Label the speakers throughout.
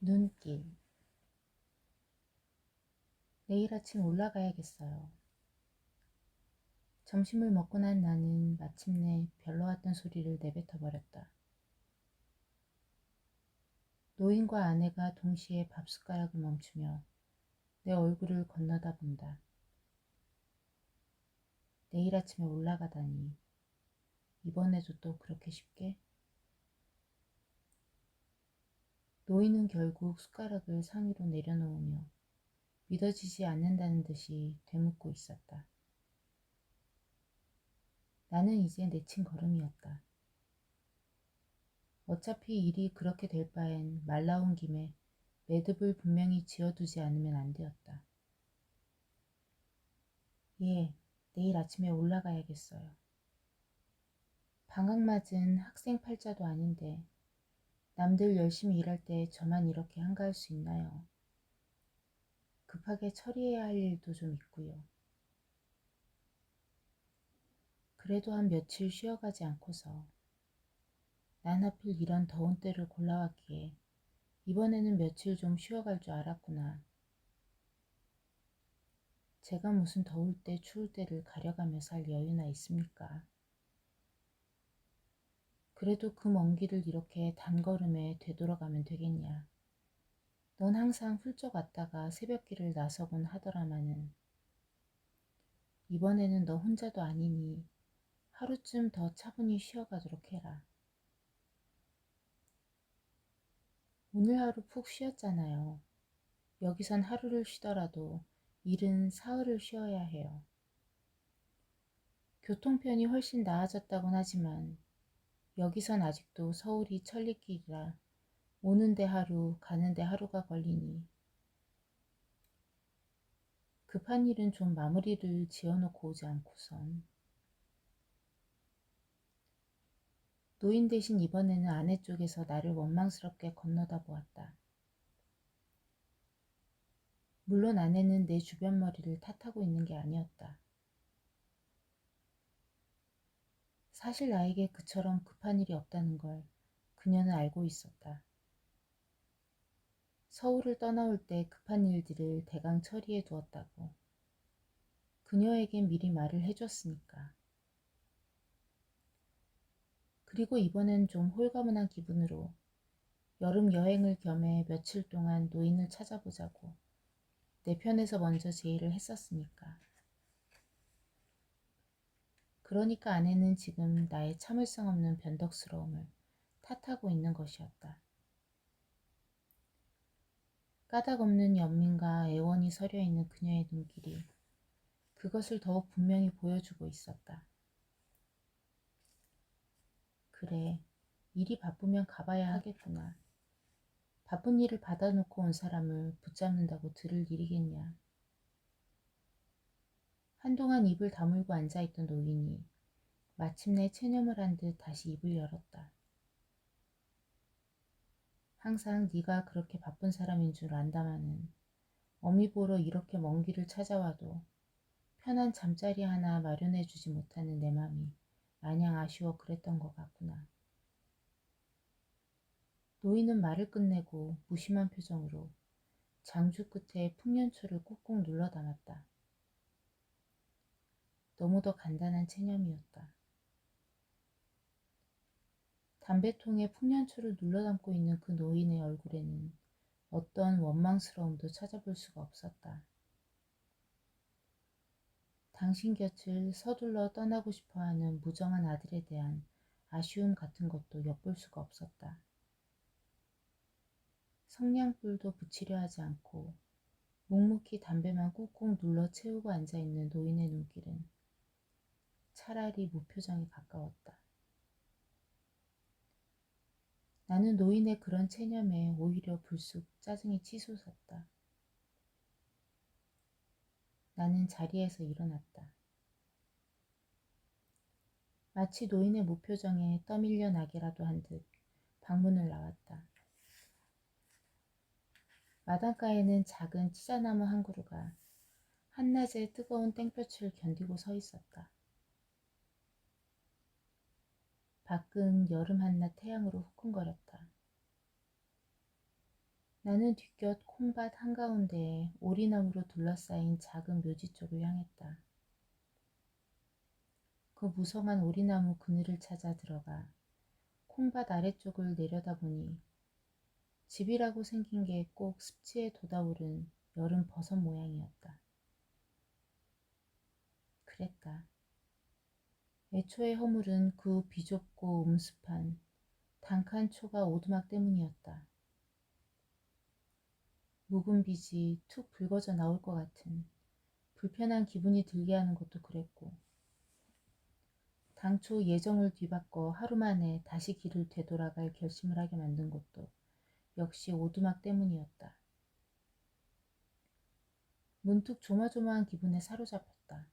Speaker 1: 눈길. 내일 아침 올라가야겠어요. 점심을 먹고 난 나는 마침내 별로 왔던 소리를 내뱉어 버렸다. 노인과 아내가 동시에 밥숟가락을 멈추며 내 얼굴을 건너다 본다. 내일 아침에 올라가다니. 이번에도 또 그렇게 쉽게? 노인은 결국 숟가락을 상위로 내려놓으며 믿어지지 않는다는 듯이 되묻고 있었다. 나는 이제 내친 걸음이었다. 어차피 일이 그렇게 될 바엔 말 나온 김에 매듭을 분명히 지어두지 않으면 안 되었다. 예, 내일 아침에 올라가야겠어요. 방학 맞은 학생 팔자도 아닌데 남들 열심히 일할 때 저만 이렇게 한가할 수 있나요? 급하게 처리해야 할 일도 좀 있고요. 그래도 한 며칠 쉬어가지 않고서 난 하필 이런 더운 때를 골라왔기에 이번에는 며칠 좀 쉬어갈 줄 알았구나. 제가 무슨 더울 때 추울 때를 가려가며 살 여유나 있습니까? 그래도 그 먼 길을 이렇게 단걸음에 되돌아가면 되겠냐. 넌 항상 훌쩍 왔다가 새벽길을 나서곤 하더라마는 이번에는 너 혼자도 아니니 하루쯤 더 차분히 쉬어가도록 해라. 오늘 하루 푹 쉬었잖아요. 여기선 하루를 쉬더라도 일은 사흘을 쉬어야 해요. 교통편이 훨씬 나아졌다곤 하지만 여기선 아직도 서울이 천리길이라 오는데 하루, 가는데 하루가 걸리니 급한 일은 좀 마무리를 지어놓고 오지 않고선. 노인 대신 이번에는 아내 쪽에서 나를 원망스럽게 건너다 보았다. 물론 아내는 내 주변 머리를 탓하고 있는 게 아니었다. 사실 나에게 그처럼 급한 일이 없다는 걸 그녀는 알고 있었다. 서울을 떠나올 때 급한 일들을 대강 처리해 두었다고. 그녀에겐 미리 말을 해줬으니까. 그리고 이번엔 좀 홀가분한 기분으로 여름 여행을 겸해 며칠 동안 노인을 찾아보자고 내 편에서 먼저 제의를 했었으니까. 그러니까 아내는 지금 나의 참을성 없는 변덕스러움을 탓하고 있는 것이었다. 까닭 없는 연민과 애원이 서려 있는 그녀의 눈길이 그것을 더욱 분명히 보여주고 있었다. 그래, 일이 바쁘면 가봐야 하겠구나. 바쁜 일을 받아놓고 온 사람을 붙잡는다고 들을 일이겠냐. 한동안 입을 다물고 앉아있던 노인이 마침내 체념을 한 듯 다시 입을 열었다. 항상 네가 그렇게 바쁜 사람인 줄 안다마는 어미 보러 이렇게 먼 길을 찾아와도 편한 잠자리 하나 마련해주지 못하는 내 맘이 마냥 아쉬워 그랬던 것 같구나. 노인은 말을 끝내고 무심한 표정으로 장주 끝에 풍년초를 꾹꾹 눌러 담았다. 너무도 간단한 체념이었다. 담배통에 풍년초를 눌러 담고 있는 그 노인의 얼굴에는 어떤 원망스러움도 찾아볼 수가 없었다. 당신 곁을 서둘러 떠나고 싶어하는 무정한 아들에 대한 아쉬움 같은 것도 엿볼 수가 없었다. 성냥불도 붙이려 하지 않고 묵묵히 담배만 꾹꾹 눌러 채우고 앉아있는 노인의 눈길은 차라리 무표정에 가까웠다. 나는 노인의 그런 체념에 오히려 불쑥 짜증이 치솟았다. 나는 자리에서 일어났다. 마치 노인의 무표정에 떠밀려 나게라도 한 듯 방문을 나왔다. 마당가에는 작은 치자나무 한 그루가 한낮의 뜨거운 땡볕을 견디고 서 있었다. 밖은 여름 한낮 태양으로 후끈거렸다. 나는 뒷곁 콩밭 한가운데에 오리나무로 둘러싸인 작은 묘지 쪽을 향했다. 그 무성한 오리나무 그늘을 찾아 들어가 콩밭 아래쪽을 내려다보니 집이라고 생긴 게 꼭 습지에 돋아오른 여름 버섯 모양이었다. 그랬다. 애초에 허물은 그 비좁고 음습한 단칸 초가 오두막 때문이었다. 묵은 빛이 툭 붉어져 나올 것 같은 불편한 기분이 들게 하는 것도 그랬고, 당초 예정을 뒤바꿔 하루 만에 다시 길을 되돌아갈 결심을 하게 만든 것도 역시 오두막 때문이었다. 문득 조마조마한 기분에 사로잡혔다.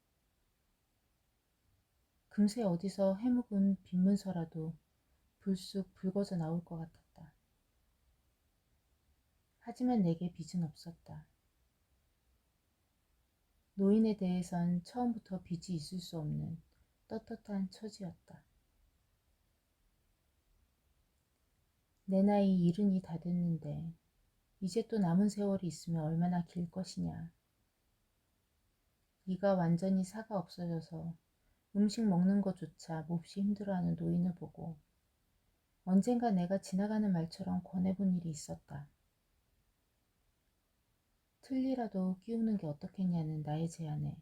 Speaker 1: 금세 어디서 해묵은 빗문서라도 불쑥 붉어져 나올 것 같았다. 하지만 내게 빚은 없었다. 노인에 대해선 처음부터 빚이 있을 수 없는 떳떳한 처지였다. 내 나이 70이 다 됐는데 이제 또 남은 세월이 있으면 얼마나 길 것이냐. 이가 완전히 사가 없어져서 음식 먹는 것조차 몹시 힘들어하는 노인을 보고 언젠가 내가 지나가는 말처럼 권해본 일이 있었다. 틀니라도 끼우는 게 어떻겠냐는 나의 제안에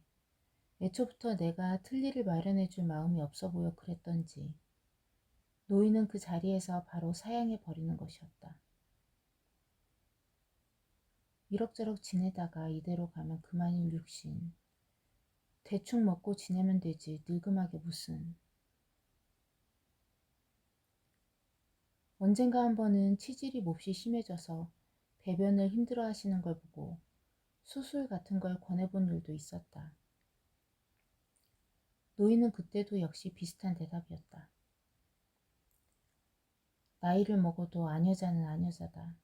Speaker 1: 애초부터 내가 틀니를 마련해 줄 마음이 없어 보여 그랬던지 노인은 그 자리에서 바로 사양해 버리는 것이었다. 이럭저럭 지내다가 이대로 가면 그만일 육신. 대충 먹고 지내면 되지 늙음하게 무슨. 언젠가 한 번은 치질이 몹시 심해져서 배변을 힘들어 하시는 걸 보고 수술 같은 걸 권해본 일도 있었다. 노인은 그때도 역시 비슷한 대답이었다. 나이를 먹어도 아녀자는 아녀자다.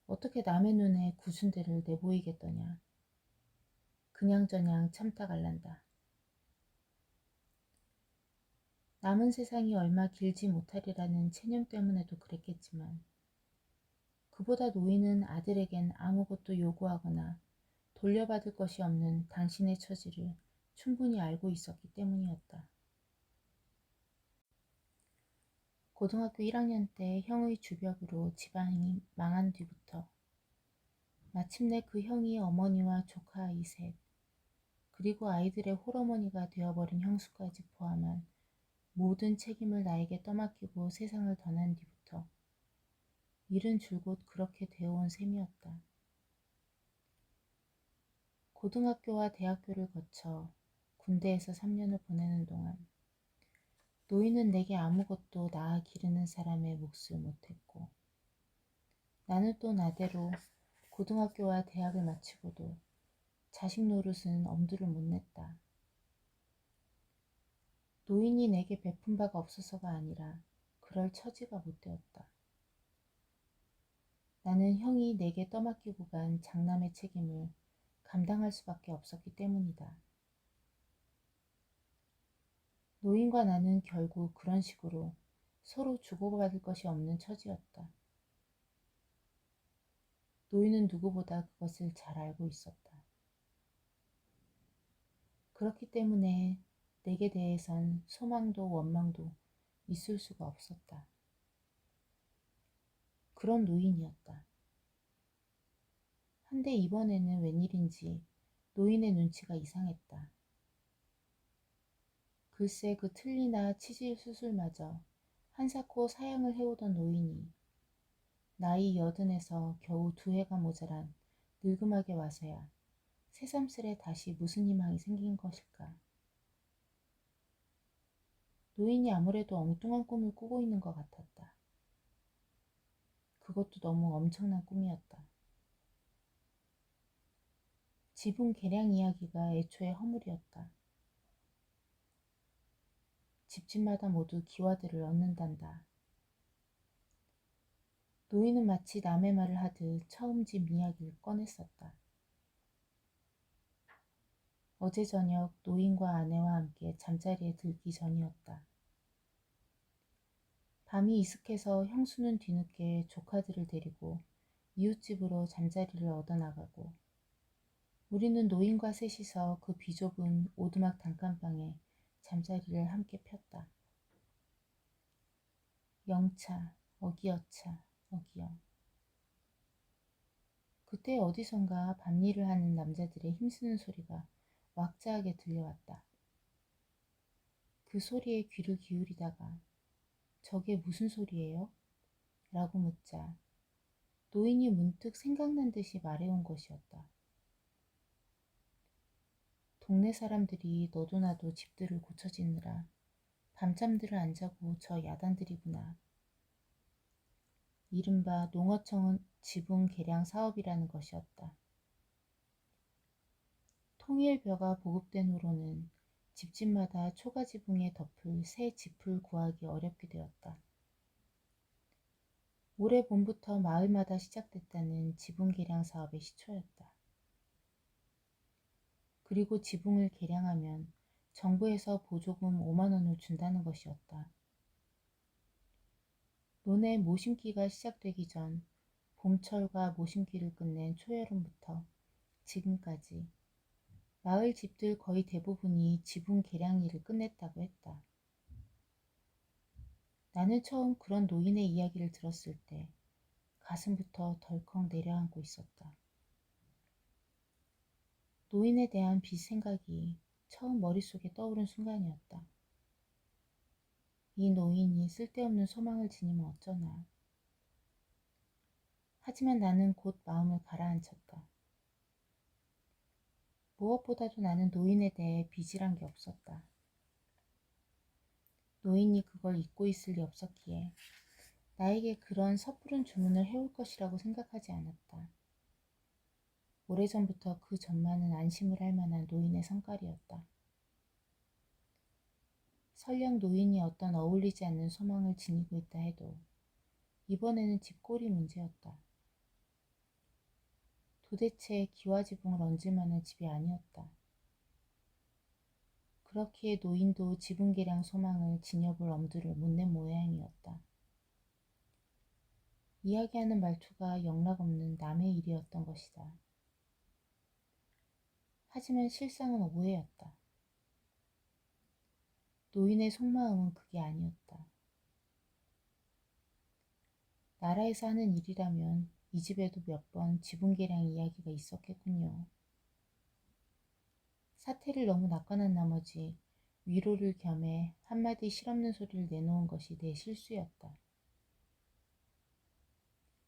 Speaker 1: 어떻게 남의 눈에 구순대를 내보이겠더냐. 그냥저냥 참다 갈란다. 남은 세상이 얼마 길지 못하리라는 체념 때문에도 그랬겠지만 그보다 노인은 아들에겐 아무것도 요구하거나 돌려받을 것이 없는 당신의 처지를 충분히 알고 있었기 때문이었다. 고등학교 1학년 때 형의 주벽으로 집안이 망한 뒤부터 마침내 그 형이 어머니와 조카 아이 셋, 그리고 아이들의 홀어머니가 되어버린 형수까지 포함한 모든 책임을 나에게 떠맡기고 세상을 떠난 뒤부터 일은 줄곧 그렇게 되어온 셈이었다. 고등학교와 대학교를 거쳐 군대에서 3년을 보내는 동안 노인은 내게 아무것도 낳아 기르는 사람의 몫을 못했고 나는 또 나대로 고등학교와 대학을 마치고도 자식 노릇은 엄두를 못 냈다. 노인이 내게 베푼 바가 없어서가 아니라 그럴 처지가 못 되었다. 나는 형이 내게 떠맡기고 간 장남의 책임을 감당할 수밖에 없었기 때문이다. 노인과 나는 결국 그런 식으로 서로 주고받을 것이 없는 처지였다. 노인은 누구보다 그것을 잘 알고 있었다. 그렇기 때문에 내게 대해선 소망도 원망도 있을 수가 없었다. 그런 노인이었다. 한데 이번에는 웬일인지 노인의 눈치가 이상했다. 글쎄 그 틀니나 치질 수술마저 한사코 사양을 해오던 노인이 나이 80에서 겨우 2해가 모자란 늙음하게 와서야 새삼스레 다시 무슨 희망이 생긴 것일까. 노인이 아무래도 엉뚱한 꿈을 꾸고 있는 것 같았다. 그것도 너무 엄청난 꿈이었다. 지붕 개량 이야기가 애초에 허물이었다. 집집마다 모두 기와들을 얻는단다. 노인은 마치 남의 말을 하듯 처음 집 이야기를 꺼냈었다. 어제 저녁 노인과 아내와 함께 잠자리에 들기 전이었다. 밤이 이슥해서 형수는 뒤늦게 조카들을 데리고 이웃집으로 잠자리를 얻어나가고 우리는 노인과 셋이서 그 비좁은 오두막 단칸방에 잠자리를 함께 폈다. 영차, 어기여차, 어기여. 그때 어디선가 밤일을 하는 남자들의 힘쓰는 소리가 왁자하게 들려왔다. 그 소리에 귀를 기울이다가 저게 무슨 소리예요? 라고 묻자 노인이 문득 생각난 듯이 말해온 것이었다. 동네 사람들이 너도 나도 집들을 고쳐짓느라 밤잠들을 안 자고 저 야단들이구나. 이른바 농어청 지붕 개량 사업이라는 것이었다. 통일벼가 보급된 후로는 집집마다 초가지붕에 덮을 새 짚을 구하기 어렵게 되었다. 올해 봄부터 마을마다 시작됐다는 지붕 개량 사업의 시초였다. 그리고 지붕을 개량하면 정부에서 보조금 5만 원을 준다는 것이었다. 논에 모심기가 시작되기 전 봄철과 모심기를 끝낸 초여름부터 지금까지 마을 집들 거의 대부분이 지붕 개량 일을 끝냈다고 했다. 나는 처음 그런 노인의 이야기를 들었을 때 가슴부터 덜컥 내려앉고 있었다. 노인에 대한 빚 생각이 처음 머릿속에 떠오른 순간이었다. 이 노인이 쓸데없는 소망을 지니면 어쩌나. 하지만 나는 곧 마음을 가라앉혔다. 무엇보다도 나는 노인에 대해 빚이란 게 없었다. 노인이 그걸 잊고 있을 리 없었기에 나에게 그런 섣부른 주문을 해올 것이라고 생각하지 않았다. 오래전부터 그 전만은 안심을 할 만한 노인의 성깔이었다. 설령 노인이 어떤 어울리지 않는 소망을 지니고 있다 해도 이번에는 집골이 문제였다. 도대체 기와지붕을 얹을 만한 집이 아니었다. 그렇기에 노인도 지붕 개량 소망을 지녀볼 엄두를 못 낸 모양이었다. 이야기하는 말투가 영락없는 남의 일이었던 것이다. 하지만 실상은 오해였다. 노인의 속마음은 그게 아니었다. 나라에서 하는 일이라면 이 집에도 몇 번 지붕 개량 이야기가 있었겠군요. 사태를 너무 낙관한 나머지 위로를 겸해 한마디 실없는 소리를 내놓은 것이 내 실수였다.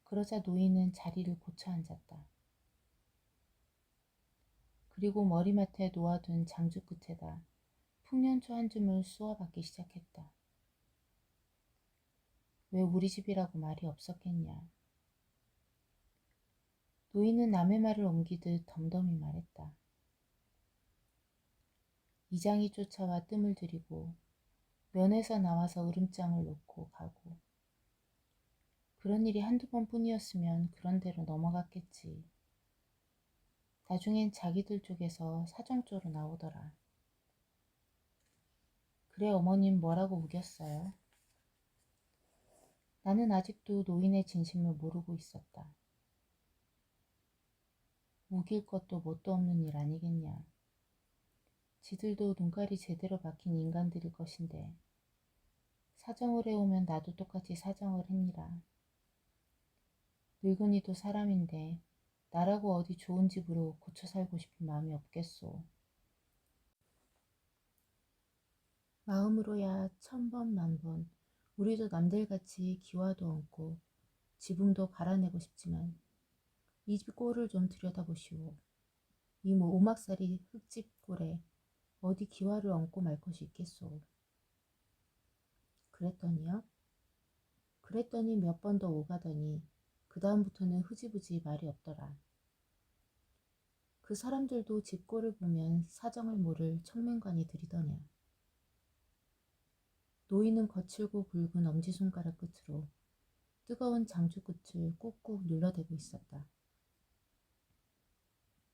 Speaker 1: 그러자 노인은 자리를 고쳐 앉았다. 그리고 머리맡에 놓아둔 장주 끝에다 풍년초 한 줌을 쏘아받기 시작했다. 왜 우리 집이라고 말이 없었겠냐. 노인은 남의 말을 옮기듯 덤덤히 말했다. 이장이 쫓아와 뜸을 들이고 면에서 나와서 으름장을 놓고 가고 그런 일이 한두 번뿐이었으면 그런 대로 넘어갔겠지. 나중엔 자기들 쪽에서 사정조로 나오더라. 그래 어머님 뭐라고 우겼어요? 나는 아직도 노인의 진심을 모르고 있었다. 우길 것도 뭣도 없는 일 아니겠냐. 지들도 눈깔이 제대로 박힌 인간들일 것인데 사정을 해오면 나도 똑같이 사정을 했니라. 늙은이도 사람인데 나라고 어디 좋은 집으로 고쳐 살고 싶은 마음이 없겠소. 마음으로야 천번 만번 우리도 남들같이 기와도 얹고 지붕도 갈아내고 싶지만 이 집 꼴을 좀 들여다보시오. 이 오막살이 흙집 꼴에 어디 기와를 얹고 말 것이 있겠소. 그랬더니요? 그랬더니 몇 번 더 오가더니 그 다음부터는 흐지부지 말이 없더라. 그 사람들도 집 꼴을 보면 사정을 모를 청맹관이 들이더냐. 노인은 거칠고 굵은 엄지손가락 끝으로 뜨거운 장주 끝을 꾹꾹 눌러대고 있었다.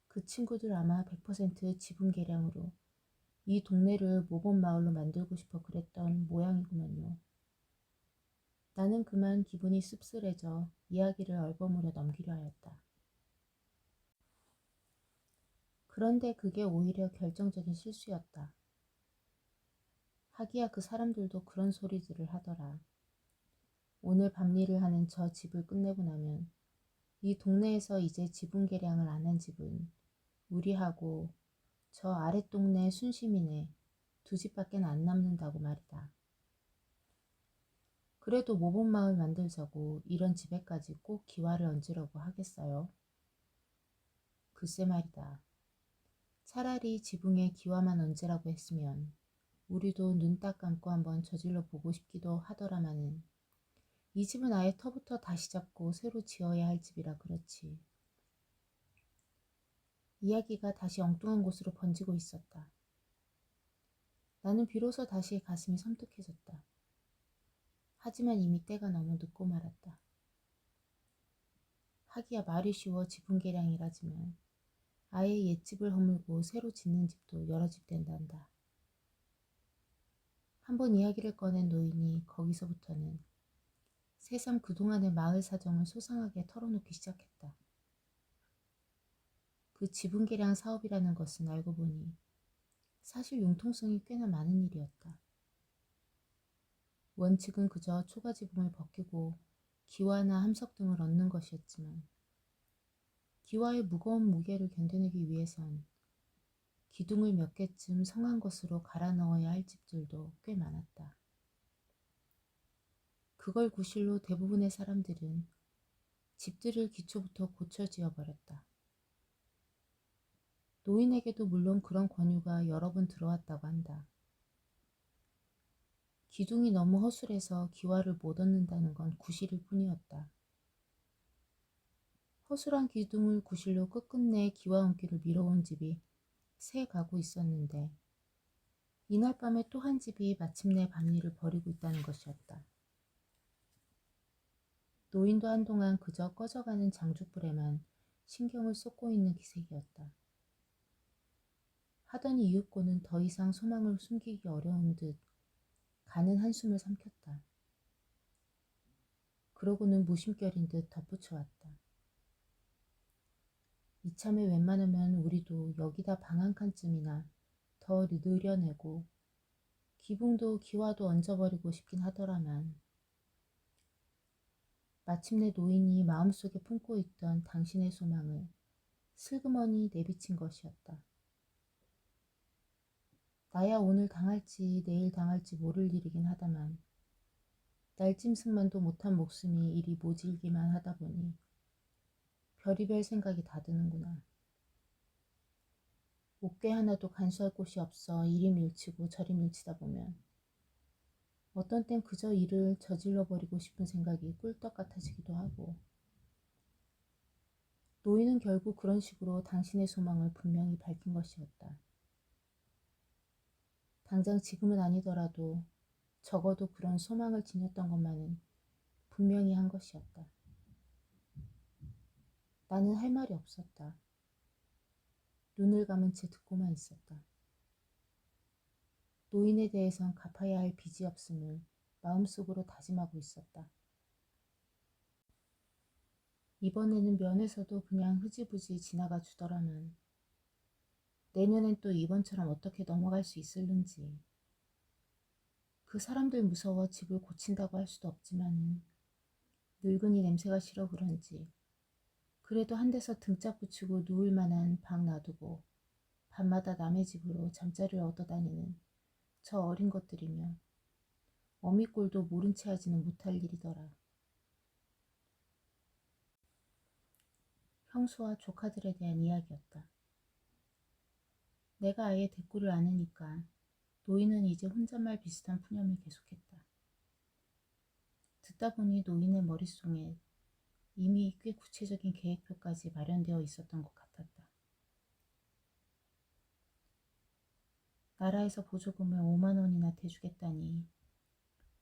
Speaker 1: 그 친구들 아마 100% 지분 계량으로 이 동네를 모범마을로 만들고 싶어 그랬던 모양이구먼요. 나는 그만 기분이 씁쓸해져 이야기를 얼버무려 넘기려 하였다. 그런데 그게 오히려 결정적인 실수였다. 하기야 그 사람들도 그런 소리들을 하더라. 오늘 밤일을 하는 저 집을 끝내고 나면 이 동네에서 이제 지분 계량을 안 한 집은 우리하고 저 아랫동네 순시민의 두 집밖에 안 남는다고 말이다. 그래도 모범마을 만들자고 이런 집에까지 꼭 기와를 얹으려고 하겠어요? 글쎄 말이다. 차라리 지붕에 기와만 얹으라고 했으면 우리도 눈 딱 감고 한번 저질러 보고 싶기도 하더라마는 이 집은 아예 터부터 다시 잡고 새로 지어야 할 집이라 그렇지. 이야기가 다시 엉뚱한 곳으로 번지고 있었다. 나는 비로소 다시 가슴이 섬뜩해졌다. 하지만 이미 때가 너무 늦고 말았다. 하기야 말이 쉬워 지분 계량이라지만 아예 옛집을 허물고 새로 짓는 집도 여러 집 된단다. 한번 이야기를 꺼낸 노인이 거기서부터는 새삼 그동안의 마을 사정을 소상하게 털어놓기 시작했다. 그 지분 계량 사업이라는 것은 알고 보니 사실 융통성이 꽤나 많은 일이었다. 원칙은 그저 초가 지붕을 벗기고 기와나 함석 등을 얻는 것이었지만 기와의 무거운 무게를 견뎌내기 위해선 기둥을 몇 개쯤 성한 것으로 갈아 넣어야 할 집들도 꽤 많았다. 그걸 구실로 대부분의 사람들은 집들을 기초부터 고쳐 지어버렸다. 노인에게도 물론 그런 권유가 여러 번 들어왔다고 한다. 기둥이 너무 허술해서 기와를 못 얻는다는 건 구실일 뿐이었다. 허술한 기둥을 구실로 끝끝내 기와 얹기를 미뤄온 집이 세 가구 있었는데 이날 밤에 또 한 집이 마침내 밤일을 벌이고 있다는 것이었다. 노인도 한동안 그저 꺼져가는 장죽불에만 신경을 쏟고 있는 기색이었다. 하더니 이윽고는 더 이상 소망을 숨기기 어려운 듯 가는 한숨을 삼켰다. 그러고는 무심결인 듯 덧붙여왔다. 이참에 웬만하면 우리도 여기다 방 한 칸쯤이나 더 늘려내고 기붕도 기와도 얹어버리고 싶긴 하더라만 마침내 노인이 마음속에 품고 있던 당신의 소망을 슬그머니 내비친 것이었다. 나야 오늘 당할지 내일 당할지 모를 일이긴 하다만 날짐승만도 못한 목숨이 이리 모질기만 하다 보니 별의별 생각이 다 드는구나. 옥괴 하나도 간수할 곳이 없어 이리 밀치고 저리 밀치다 보면 어떤 땐 그저 일을 저질러버리고 싶은 생각이 꿀떡 같아지기도 하고 노인은 결국 그런 식으로 당신의 소망을 분명히 밝힌 것이었다. 당장 지금은 아니더라도 적어도 그런 소망을 지녔던 것만은 분명히 한 것이었다. 나는 할 말이 없었다. 눈을 감은 채 듣고만 있었다. 노인에 대해선 갚아야 할 빚이 없음을 마음속으로 다짐하고 있었다. 이번에는 면에서도 그냥 흐지부지 지나가 주더라면 내년엔 또 이번처럼 어떻게 넘어갈 수 있을는지. 그 사람들 무서워 집을 고친다고 할 수도 없지만은 늙은이 냄새가 싫어 그런지 그래도 한 데서 등짝 붙이고 누울 만한 방 놔두고 밤마다 남의 집으로 잠자리를 얻어다니는 저 어린 것들이며 어미꼴도 모른 채 하지는 못할 일이더라. 형수와 조카들에 대한 이야기였다. 내가 아예 대꾸를 안 하니까 노인은 이제 혼잣말 비슷한 푸념을 계속했다. 듣다 보니 노인의 머릿속에 이미 꽤 구체적인 계획표까지 마련되어 있었던 것 같았다. 나라에서 보조금을 5만 원이나 대주겠다니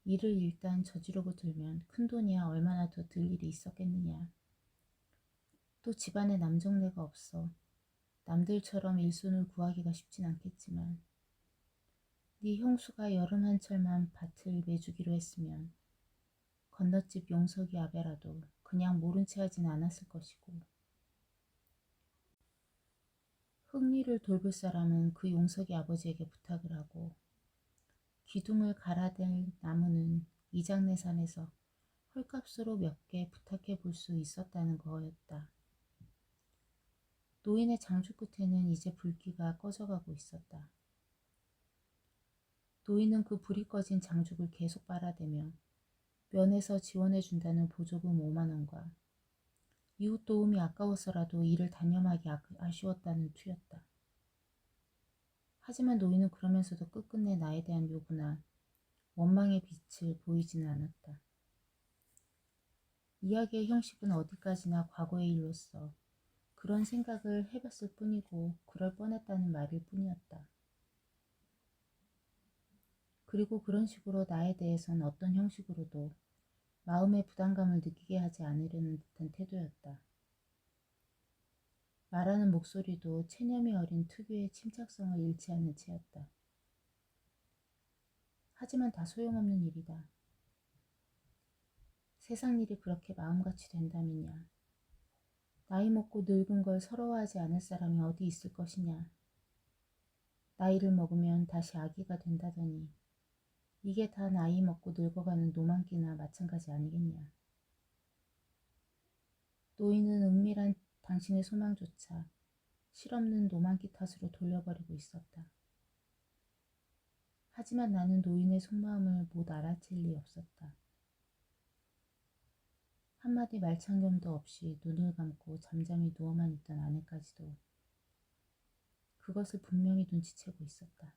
Speaker 1: 일을 일단 저지르고 들면 큰돈이야 얼마나 더 들 일이 있었겠느냐. 또 집안에 남정네가 없어 남들처럼 일손을 구하기가 쉽진 않겠지만 네 형수가 여름 한철만 밭을 매주기로 했으면 건너집 용석이 아베라도 그냥 모른 체 하진 않았을 것이고, 흥리를 돌볼 사람은 그 용석이 아버지에게 부탁을 하고, 기둥을 갈아댈 나무는 이장내산에서 헐값으로 몇 개 부탁해 볼 수 있었다는 거였다. 노인의 장주 끝에는 이제 불기가 꺼져가고 있었다. 노인은 그 불이 꺼진 장죽을 계속 빨아대며 면에서 지원해준다는 보조금 5만 원과 이웃 도움이 아까워서라도 일을 단념하기 아쉬웠다는 투였다. 하지만 노인은 그러면서도 끝끝내 나에 대한 요구나 원망의 빛을 보이지는 않았다. 이야기의 형식은 어디까지나 과거의 일로서 그런 생각을 해봤을 뿐이고 그럴 뻔했다는 말일 뿐이었다. 그리고 그런 식으로 나에 대해선 어떤 형식으로도 마음의 부담감을 느끼게 하지 않으려는 듯한 태도였다. 말하는 목소리도 체념이 어린 특유의 침착성을 잃지 않는 채였다. 하지만 다 소용없는 일이다. 세상 일이 그렇게 마음같이 된다면야. 나이 먹고 늙은 걸 서러워하지 않을 사람이 어디 있을 것이냐. 나이를 먹으면 다시 아기가 된다더니 이게 다 나이 먹고 늙어가는 노만기나 마찬가지 아니겠냐. 노인은 은밀한 당신의 소망조차 실없는 노만기 탓으로 돌려버리고 있었다. 하지만 나는 노인의 속마음을 못 알아챌 리 없었다. 한마디 말창겸도 없이 눈을 감고 잠잠히 누워만 있던 아내까지도 그것을 분명히 눈치채고 있었다.